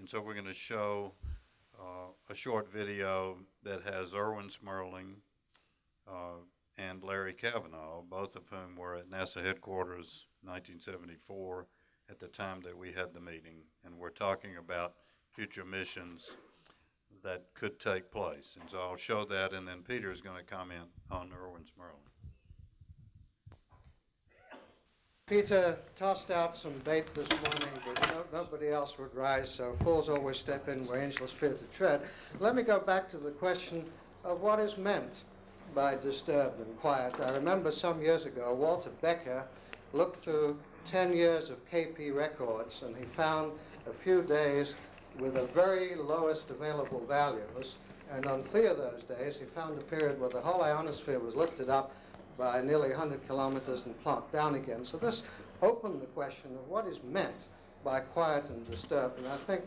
And so we're going to show a short video that has Erwin Schmerling and Larry Kavanagh, both of whom were at NASA headquarters 1974 at the time that we had the meeting. And we're talking about future missions that could take place. And so I'll show that, and then Peter's going to comment on Erwin Schmerling. Peter tossed out some bait this morning, but nobody else would rise, so fools always step in where angels fear to tread. Let me go back to the question of what is meant by disturbed and quiet. I remember some years ago, Walter Becker looked through 10 years of KP records, and he found a few days with the very lowest available values, and on 3 of those days he found a period where the whole ionosphere was lifted up by nearly 100 kilometers and plonked down again. So this opened the question of what is meant by quiet and disturbed. And I think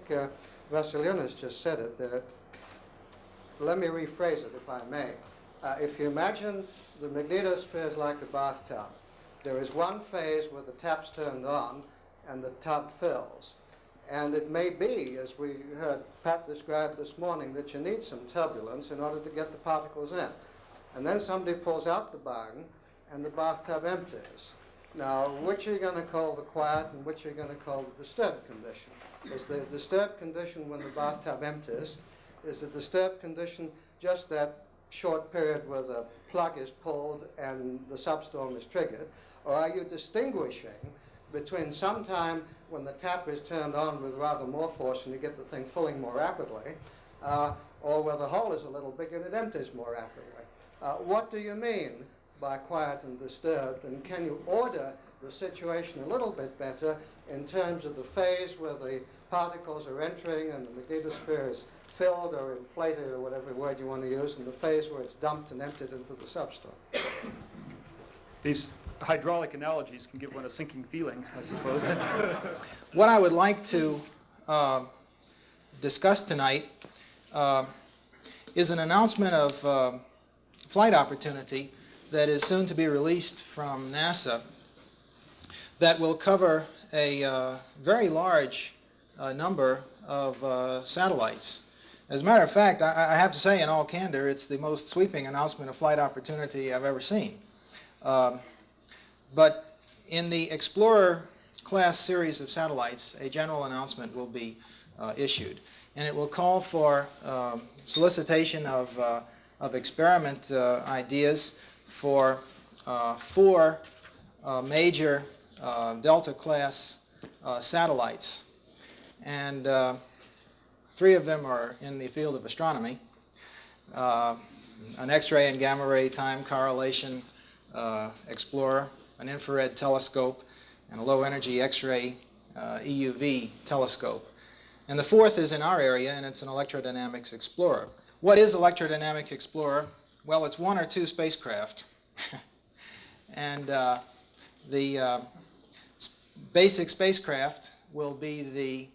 Vassiliounas just said it there. Let me rephrase it, if I may. If you imagine the magnetosphere is like a bathtub, there is one phase where the tap's turned on and the tub fills. And it may be, as we heard Pat describe this morning, that you need some turbulence in order to get the particles in. And then somebody pulls out the bung, and the bathtub empties. Now, which are you going to call the quiet, and which are you going to call the disturbed condition? Is the disturbed condition when the bathtub empties? Is the disturbed condition just that short period where the plug is pulled and the substorm is triggered? Or are you distinguishing between some time when the tap is turned on with rather more force and you get the thing filling more rapidly, or where the hole is a little bigger and it empties more rapidly? What do you mean by quiet and disturbed, and can you order the situation a little bit better in terms of the phase where the particles are entering and the magnetosphere is filled or inflated or whatever word you want to use, and the phase where it's dumped and emptied into the substorm? These hydraulic analogies can give one a sinking feeling, I suppose. What I would like to discuss tonight is an announcement of flight opportunity that is soon to be released from NASA that will cover a very large number of satellites. As a matter of fact, I have to say in all candor, it's the most sweeping announcement of flight opportunity I've ever seen. But in the Explorer class series of satellites, a general announcement will be issued, and it will call for solicitation of experiment ideas for 4 major Delta-class satellites. And 3 of them are in the field of astronomy. An X-ray and gamma-ray time correlation explorer, an infrared telescope, and a low-energy X-ray EUV telescope. And the 4th is in our area, and it's an electrodynamics explorer. What is Electrodynamic Explorer? Well, it's 1 or 2 spacecraft. And the basic spacecraft will be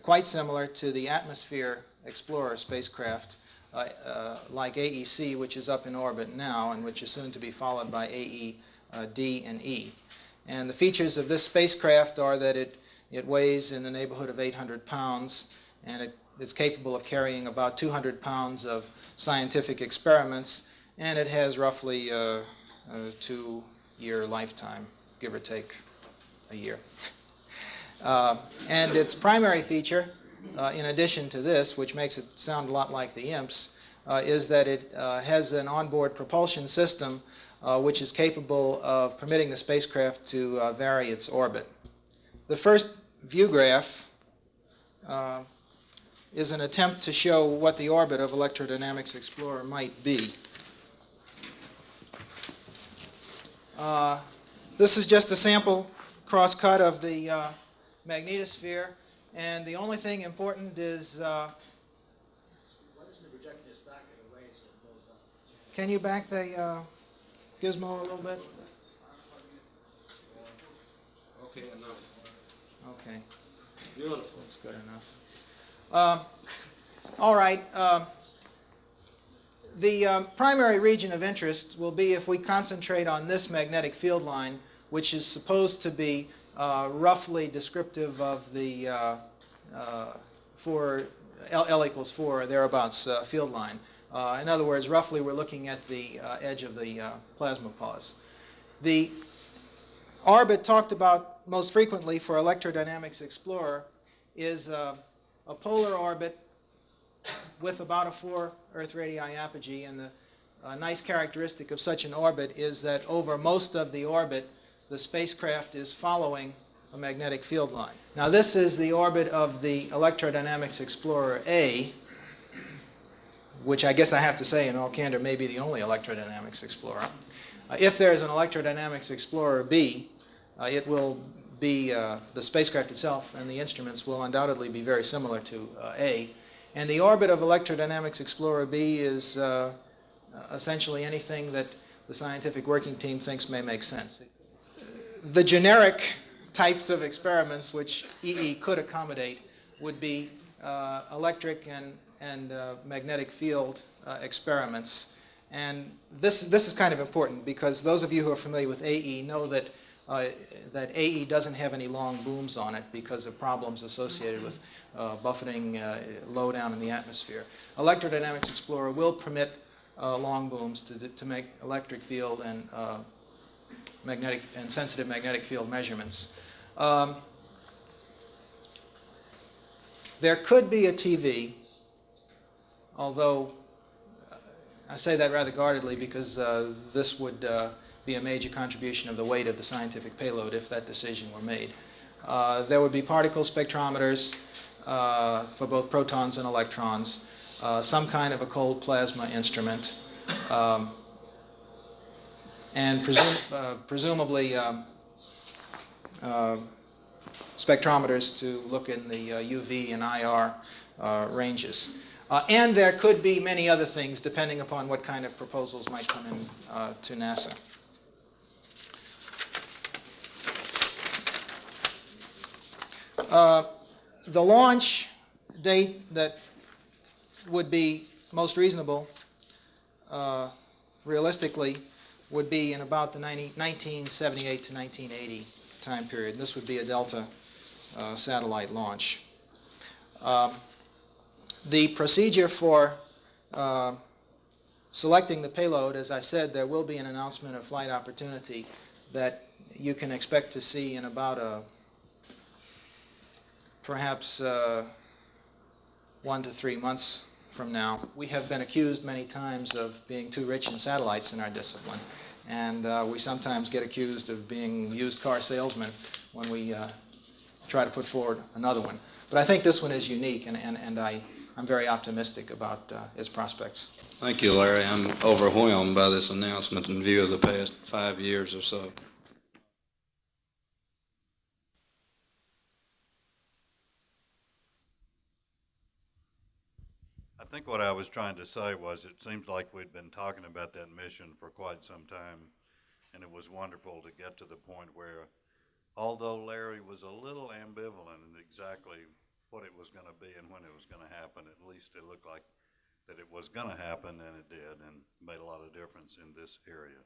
quite similar to the Atmosphere Explorer spacecraft, like AEC, which is up in orbit now, and which is soon to be followed by AE, D, and E. And the features of this spacecraft are that it weighs in the neighborhood of 800 pounds, and it's capable of carrying about 200 pounds of scientific experiments, and it has roughly a 2-year lifetime, give or take a year. And its primary feature, in addition to this, which makes it sound a lot like the IMPS, is that it has an onboard propulsion system which is capable of permitting the spacecraft to vary its orbit. The first view graph is an attempt to show what the orbit of Electrodynamics Explorer might be. This is just a sample cross-cut of the magnetosphere, and the only thing important is... Can you back the gizmo a little bit? Okay, enough. Okay. Beautiful. That's good enough. All right. The primary region of interest will be if we concentrate on this magnetic field line, which is supposed to be roughly descriptive of the L equals 4 or thereabouts field line. In other words, roughly we're looking at the edge of the plasma pause. The orbit talked about most frequently for Electrodynamics Explorer is a polar orbit with about a 4 Earth radii apogee, and the nice characteristic of such an orbit is that over most of the orbit the spacecraft is following a magnetic field line. Now this is the orbit of the Electrodynamics Explorer A, which I guess I have to say in all candor may be the only Electrodynamics Explorer. If there's an Electrodynamics Explorer B, it will be the spacecraft itself and the instruments will undoubtedly be very similar to A. And the orbit of Electrodynamics Explorer B is essentially anything that the scientific working team thinks may make sense. The generic types of experiments which EE could accommodate would be electric and magnetic field experiments. And this is kind of important because those of you who are familiar with AE know that that AE doesn't have any long booms on it because of problems associated with buffeting low down in the atmosphere. Electrodynamics Explorer will permit long booms to make electric field and magnetic and sensitive magnetic field measurements. There could be a TV, although I say that rather guardedly because this would be a major contribution of the weight of the scientific payload if that decision were made. There would be particle spectrometers for both protons and electrons, some kind of a cold plasma instrument, and presumably spectrometers to look in the UV and IR ranges. And there could be many other things depending upon what kind of proposals might come in to NASA. The launch date that would be most reasonable, realistically, would be in about the 1978 to 1980 time period. And this would be a Delta satellite launch. The procedure for selecting the payload, as I said, there will be an announcement of flight opportunity that you can expect to see in about perhaps 1 to 3 months from now. We have been accused many times of being too rich in satellites in our discipline, and we sometimes get accused of being used car salesmen when we try to put forward another one. But I think this one is unique, and I'm very optimistic about its prospects. Thank you, Larry. I'm overwhelmed by this announcement in view of the past 5 years or so. I think what I was trying to say was it seems like we'd been talking about that mission for quite some time, and it was wonderful to get to the point where, although Larry was a little ambivalent in exactly what it was going to be and when it was going to happen, at least it looked like that it was going to happen, and it did, and made a lot of difference in this area.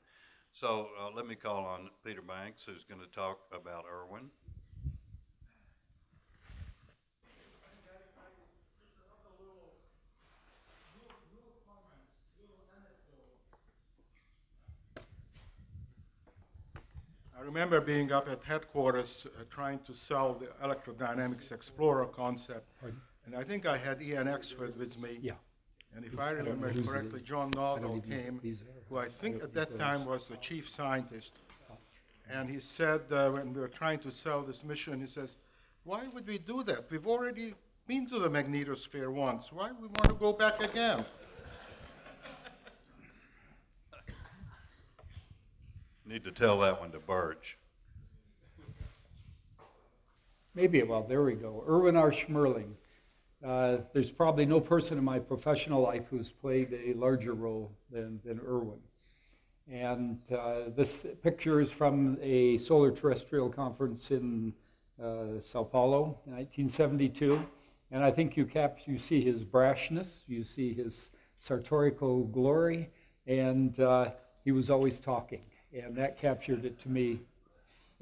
So let me call on Peter Banks, who's going to talk about Erwin. I remember being up at headquarters trying to sell the Electrodynamics Explorer concept. Pardon? And I think I had Ian Exford with me. Yeah. And if I remember correctly, John Noggle came, who I think at that time was the chief scientist. And he said, when we were trying to sell this mission, he says, why would we do that? We've already been to the magnetosphere once. Why we want to go back again? Need to tell that one to Birch. Maybe, well, there we go. Erwin R. Schmerling. There's probably no person in my professional life who's played a larger role than Erwin. And this picture is from a solar terrestrial conference in Sao Paulo in 1972. And I think you see his brashness, you see his sartorial glory, and he was always talking. And that captured it to me.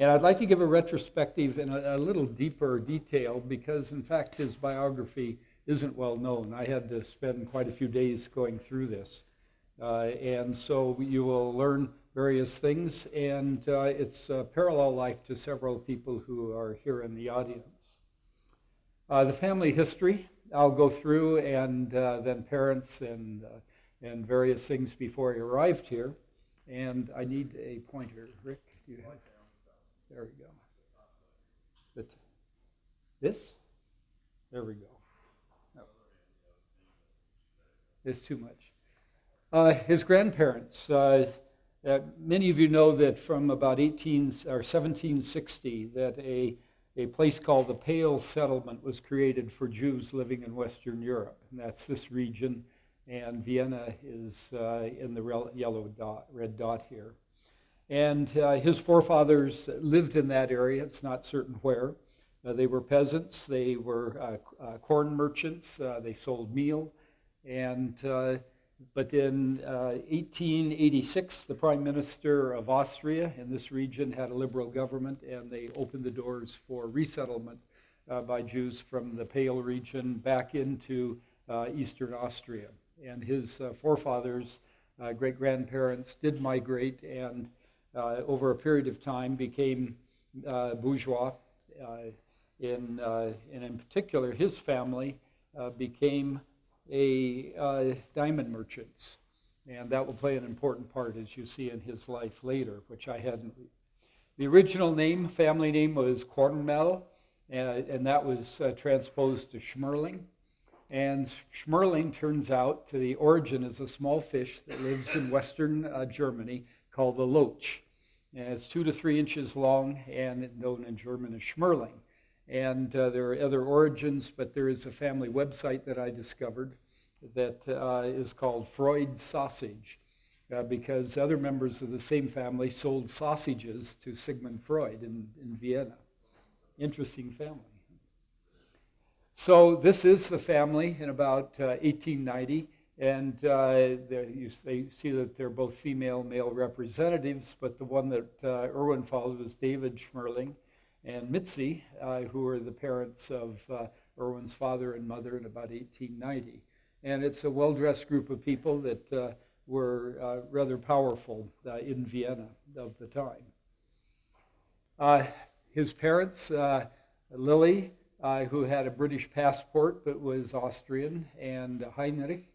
And I'd like to give a retrospective in a little deeper detail because, in fact, his biography isn't well known. I had to spend quite a few days going through this. And so you will learn various things, and it's a parallel life to several people who are here in the audience. The family history, I'll go through, and then parents and various things before he arrived here. And I need a pointer. Rick, do you have? There we go. This? There we go. No. It's too much. His grandparents. Many of you know that from about 1760 that a place called the Pale Settlement was created for Jews living in Western Europe. And that's this region, and Vienna is in the red dot here. And his forefathers lived in that area. It's not certain where. They were peasants. They were corn merchants. They sold meal. But in 1886, the Prime Minister of Austria in this region had a liberal government, and they opened the doors for resettlement by Jews from the Pale region back into eastern Austria. And his forefathers, great-grandparents, did migrate and over a period of time became bourgeois. And in particular, his family became diamond merchants. And that will play an important part, as you see in his life later, which I hadn't. The original name, family name, was Kornmel, and that was transposed to Schmerling. And Schmerling turns out to the origin is a small fish that lives in western Germany called the Loach. And it's 2 to 3 inches long and known in German as Schmerling. And there are other origins, but there is a family website that I discovered that is called Freud's Sausage, because other members of the same family sold sausages to Sigmund Freud in Vienna. Interesting family. So this is the family in about 1890, and you see that they're both female-male representatives, but the one that Erwin followed was David Schmerling and Mitzi, who were the parents of Erwin's father and mother in about 1890. And it's a well-dressed group of people that were rather powerful in Vienna of the time. His parents, Lily, who had a British passport but was Austrian, and Heinrich,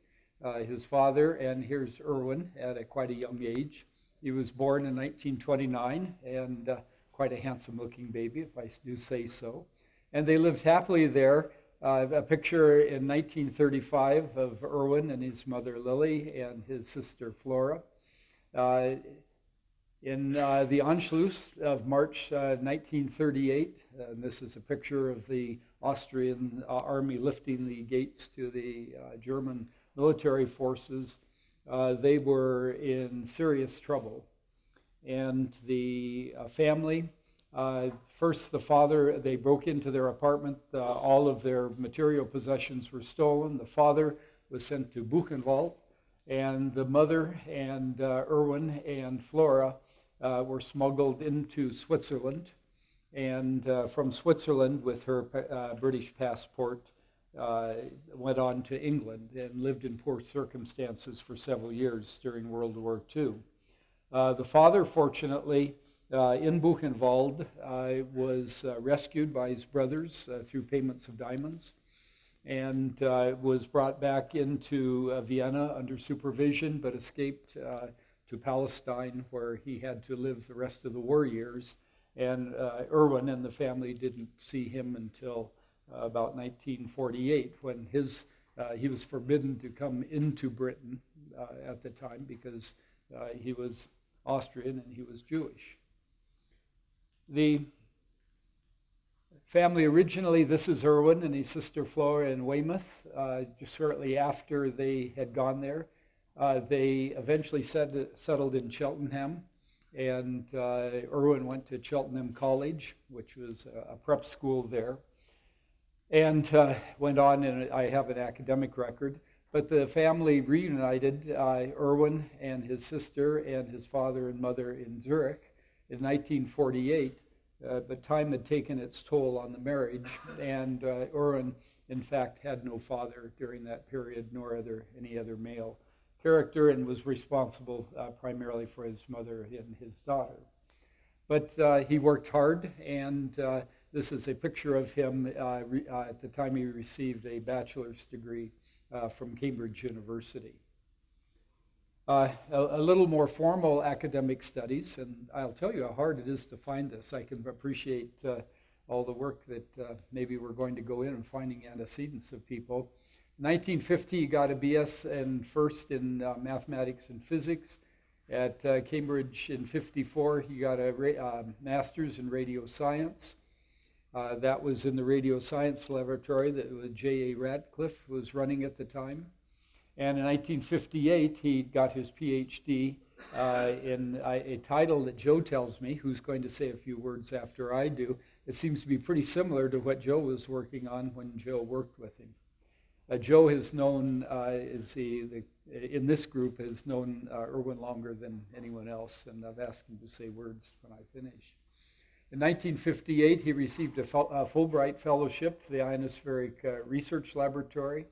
his father, and here's Erwin at quite a young age. He was born in 1929, and quite a handsome-looking baby, if I do say so. And they lived happily there. A picture in 1935 of Erwin and his mother Lily and his sister Flora. In the Anschluss of March 1938, and this is a picture of the Austrian army lifting the gates to the German military forces, they were in serious trouble. And the family, first the father, they broke into their apartment, all of their material possessions were stolen. The father was sent to Buchenwald, and the mother and Erwin and Flora were smuggled into Switzerland, and from Switzerland with her British passport went on to England and lived in poor circumstances for several years during World War II. The father, fortunately, in Buchenwald, was rescued by his brothers through payments of diamonds, and was brought back into Vienna under supervision, but escaped to Palestine, where he had to live the rest of the war years. And Erwin and the family didn't see him until about 1948, when he was forbidden to come into Britain at the time because he was Austrian and he was Jewish. The family originally, this is Erwin and his sister Flora in Weymouth. Just shortly after they had gone there, they eventually settled in Cheltenham, and Erwin went to Cheltenham College, which was a prep school there, and went on, and I have an academic record. But the family reunited, Erwin and his sister and his father and mother in Zurich in 1948, but time had taken its toll on the marriage, and Erwin, in fact, had no father during that period, nor any other male character, and was responsible primarily for his mother and his daughter. But he worked hard, and this is a picture of him at the time he received a bachelor's degree from Cambridge University. A little more formal academic studies, and I'll tell you how hard it is to find this. I can appreciate all the work that maybe we're going to go in and finding antecedents of people. In 1950, he got a BS and first in mathematics and physics. At Cambridge in 54, he got a master's in radio science. That was in the radio science laboratory that J.A. Radcliffe was running at the time. And in 1958, he got his PhD in a title that Joe tells me, who's going to say a few words after I do. It seems to be pretty similar to what Joe was working on when Joe worked with him. Joe has known, in this group, has known Erwin longer than anyone else, and I've asked him to say words when I finish. In 1958, he received a Fulbright Fellowship to the Ionospheric Research Laboratory.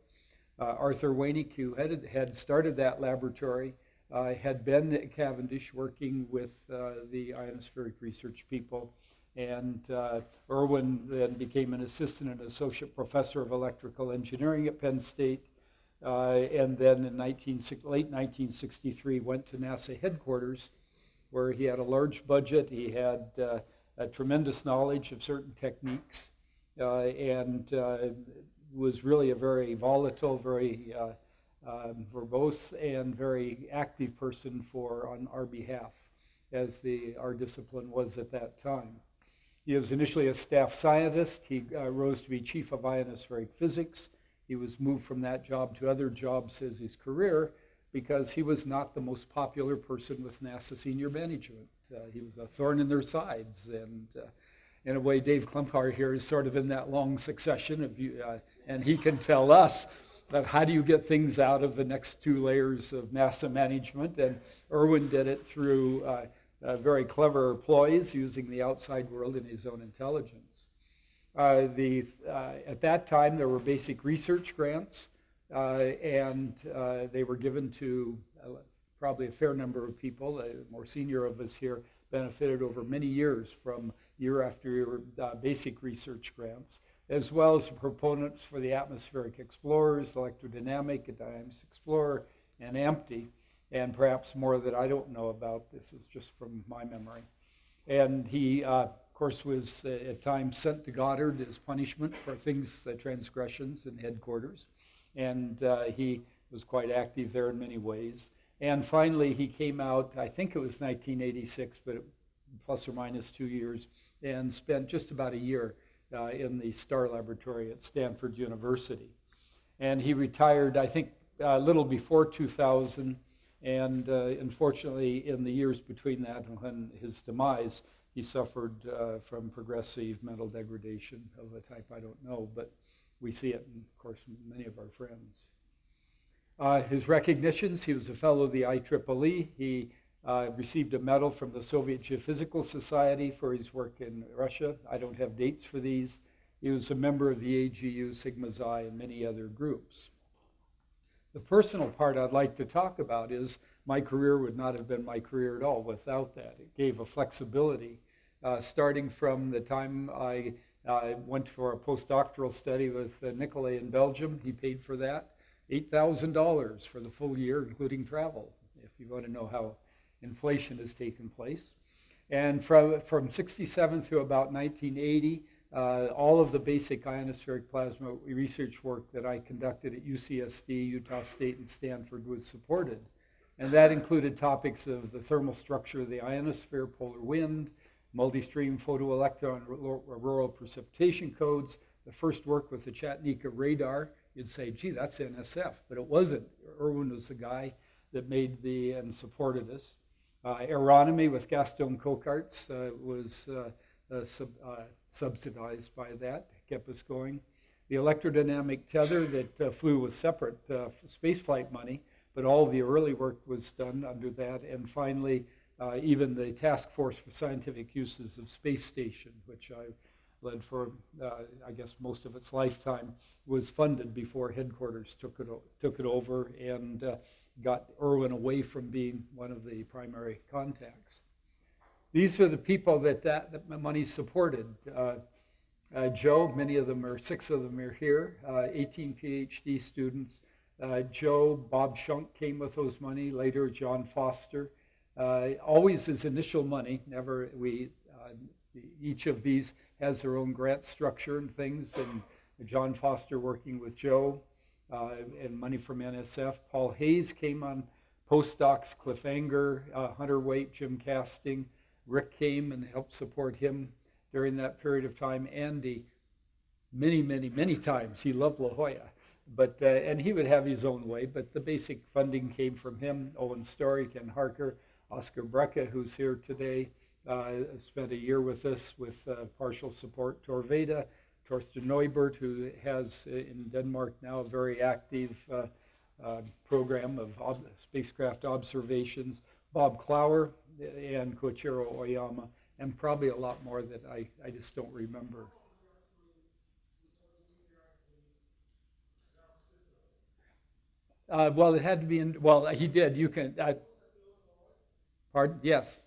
Arthur Wainick, who had started that laboratory, had been at Cavendish working with the ionospheric research people, and Erwin then became an assistant and associate professor of electrical engineering at Penn State, and then in late 1963 went to NASA headquarters, where he had a large budget. He had a tremendous knowledge of certain techniques, and was really a very volatile, very verbose, and very active person on our behalf, as our discipline was at that time. He was initially a staff scientist. He rose to be chief of ionospheric physics. He was moved from that job to other jobs as his career because he was not the most popular person with NASA senior management. He was a thorn in their sides, and in a way, Dave Klempar here is sort of in that long succession of you, and he can tell us that how do you get things out of the next two layers of NASA management, and Erwin did it through very clever ploys using the outside world and his own intelligence. At that time, there were basic research grants, and they were given to probably a fair number of people. The more senior of us here benefited over many years from year after year basic research grants, as well as the proponents for the atmospheric explorers, electrodynamic, a dynamics explorer, and AMPTY, and perhaps more that I don't know about. This is just from my memory. And he, of course, was at times sent to Goddard as punishment for things, transgressions in headquarters. And he was quite active there in many ways. And finally, he came out, I think it was 1986, but plus or minus 2 years, and spent just about a year in the STAR laboratory at Stanford University. And he retired, I think, a little before 2000, and unfortunately, in the years between that and when his demise, he suffered from progressive mental degradation of a type I don't know, but we see it, in, of course, in many of our friends. His recognitions: he was a fellow of the IEEE. He received a medal from the Soviet Geophysical Society for his work in Russia. I don't have dates for these. He was a member of the AGU, Sigma Xi, and many other groups. The personal part I'd like to talk about is my career would not have been my career at all without that. It gave a flexibility, starting from the time I went for a postdoctoral study with Nicolay in Belgium. He paid for that. $8,000 for the full year, including travel, if you want to know how inflation has taken place. And from 67 through about 1980, all of the basic ionospheric plasma research work that I conducted at UCSD, Utah State, and Stanford was supported. And that included topics of the thermal structure of the ionosphere, polar wind, multi-stream photoelectron auroral precipitation codes, the first work with the Chattanooga radar. You'd say, gee, that's NSF, but it wasn't. Erwin was the guy that made and supported us. Aeronomy with Gaston Cocarts was subsidized by that, kept us going. The electrodynamic tether that flew with separate spaceflight money, but all the early work was done under that. And finally, even the Task Force for Scientific Uses of Space Station, which I led for, I guess, most of its lifetime, was funded before headquarters took it over and got Erwin away from being one of the primary contacts. These are the people that money supported. Joe, many of them 6 of them are here, 18 PhD students. Joe, Bob Shunk came with those money, later John Foster. Always his initial money, never each of these has their own grant structure and things, and John Foster working with Joe, and money from NSF. Paul Hayes came on postdocs, Cliff Anger, Hunter Waite, Jim Casting. Rick came and helped support him during that period of time. Andy, many times. He loved La Jolla. But, and he would have his own way, but the basic funding came from him. Owen Story, Ken Harker, Oscar Brecke, who's here today, spent a year with us with partial support. Torveda, Torsten Neubert, who has in Denmark now a very active program of spacecraft observations. Bob Clower and Koichiro Oyama, and probably a lot more that I just don't remember. Well, it had to be in, well, he did, you can, pardon? Yes.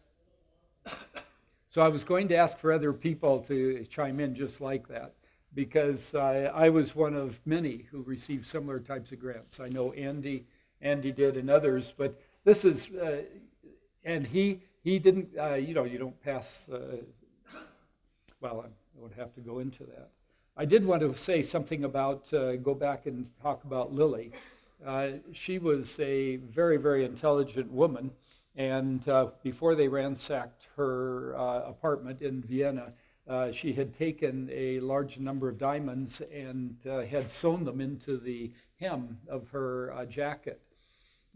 So I was going to ask for other people to chime in just like that, because I was one of many who received similar types of grants. I know Andy did and others, but this is, and he didn't, you don't pass, well, I would have to go into that. I did want to say something about, go back and talk about Lily. She was a very intelligent woman, and before they ransacked her apartment in Vienna, she had taken a large number of diamonds and had sewn them into the hem of her jacket.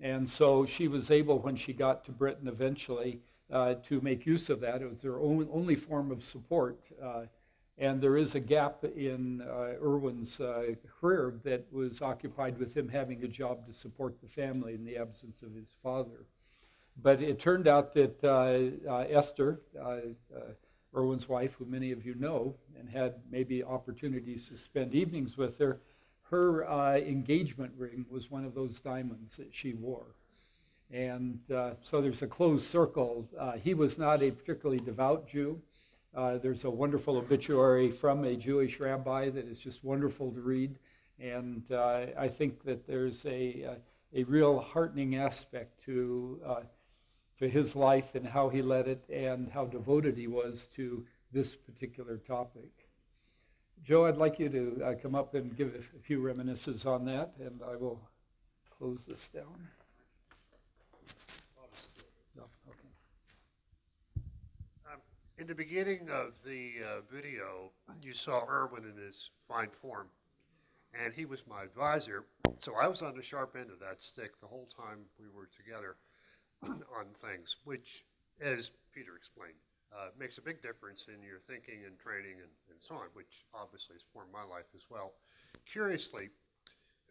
And so she was able, when she got to Britain eventually, to make use of that. It was her only form of support. And there is a gap in Erwin's career that was occupied with him having a job to support the family in the absence of his father. But it turned out that Esther, Erwin's wife, who many of you know, and had maybe opportunities to spend evenings with her, her engagement ring was one of those diamonds that she wore. And so there's a closed circle. He was not a particularly devout Jew. There's a wonderful obituary from a Jewish rabbi that is just wonderful to read. And I think that there's a real heartening aspect to his life and how he led it and how devoted he was to this particular topic. Joe, I'd like you to come up and give a few reminiscences on that, and I will close this down. No, okay. In the beginning of the video, you saw Erwin in his fine form, and he was my advisor, so I was on the sharp end of that stick the whole time we were together on things, which, as Peter explained, makes a big difference in your thinking and training and so on, which obviously has formed my life as well. Curiously,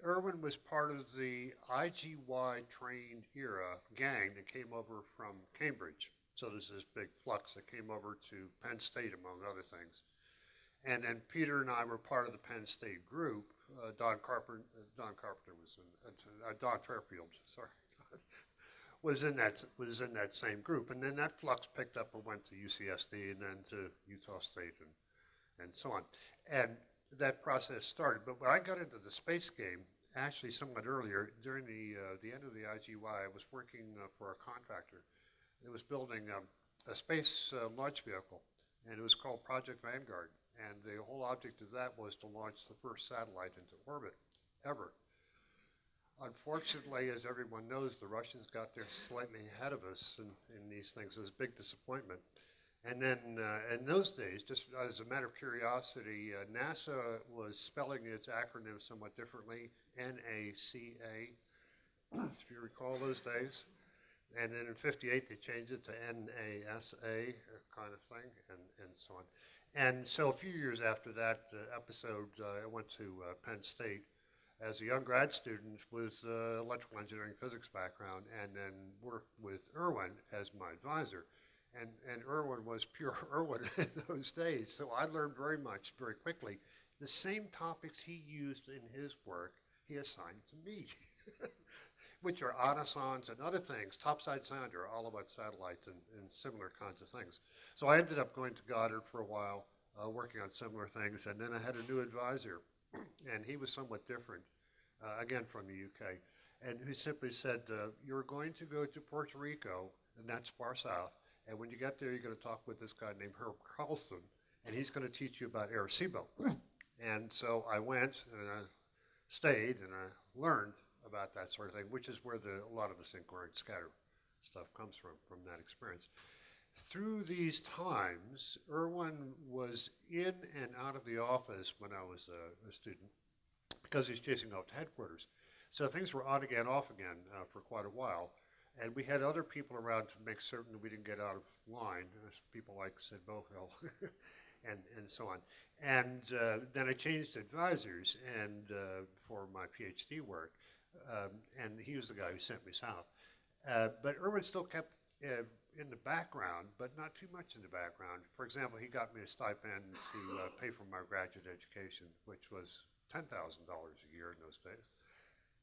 Erwin was part of the IGY-trained era gang that came over from Cambridge. So there's this big flux that came over to Penn State, among other things. And then Peter and I were part of the Penn State group. Don Fairfield, sorry, was in that same group. And then that flux picked up and went to UCSD and then to Utah State and so on. And that process started. But when I got into the space game, actually somewhat earlier, during the end of the IGY, I was working for a contractor. It was building a space launch vehicle, and it was called Project Vanguard. And the whole object of that was to launch the first satellite into orbit ever. Unfortunately, as everyone knows, the Russians got there slightly ahead of us in these things. It was a big disappointment. And then in those days, just as a matter of curiosity, NASA was spelling its acronym somewhat differently, NACA, if you recall those days. And then in '58, they changed it to NASA kind of thing, and so on. And so a few years after that episode, I went to Penn State as a young grad student with electrical engineering physics background, and then worked with Erwin as my advisor. And Erwin was pure Erwin in those days, so I learned very much very quickly. The same topics he used in his work, he assigned to me, which are ionosons and other things, topside sounder, all about satellites and similar kinds of things. So I ended up going to Goddard for a while, working on similar things, and then I had a new advisor, and he was somewhat different, again from the UK, and who simply said, you're going to go to Puerto Rico, and that's far south, and when you get there, you're going to talk with this guy named Herb Carlson, and he's going to teach you about Arecibo. And so I went, and I stayed, and I learned about that sort of thing, which is where a lot of the synchronous scatter stuff comes from that experience. Through these times, Erwin was in and out of the office when I was a student because he's chasing off to headquarters. So things were on again, off again for quite a while. And we had other people around to make certain that we didn't get out of line, people like Sid Bohill and so on. And then I changed advisors and for my PhD work, and he was the guy who sent me south. But Erwin still kept in the background, but not too much in the background. For example, he got me a stipend to pay for my graduate education, which was $10,000 a year in those days,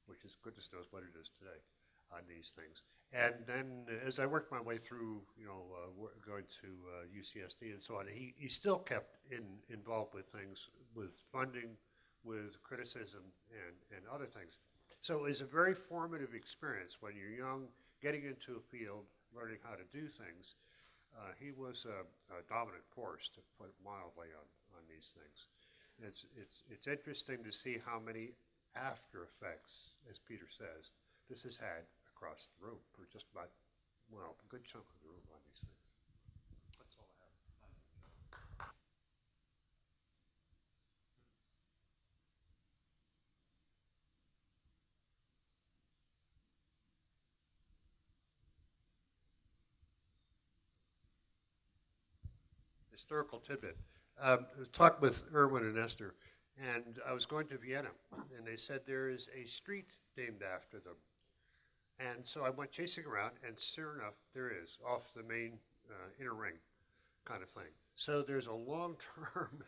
which is goodness knows what it is today on these things. And then as I worked my way through, going to UCSD and so on, he still kept involved with things, with funding, with criticism, and other things. So it was a very formative experience when you're young, getting into a field, learning how to do things. He was a dominant force, to put it mildly, on these things. It's interesting to see how many after effects, as Peter says, this has had across the room for just about, well, a good chunk of the room on these things. That's all I have. Historical tidbit. I talked with Erwin and Esther, and I was going to Vienna, and they said there is a street named after them. And so I went chasing around, and sure enough, there is, off the main inner ring kind of thing. So there's a long-term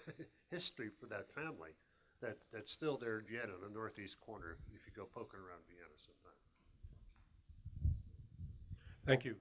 history for that family that's still there in Vienna, in the northeast corner, if you go poking around Vienna sometime. Thank you.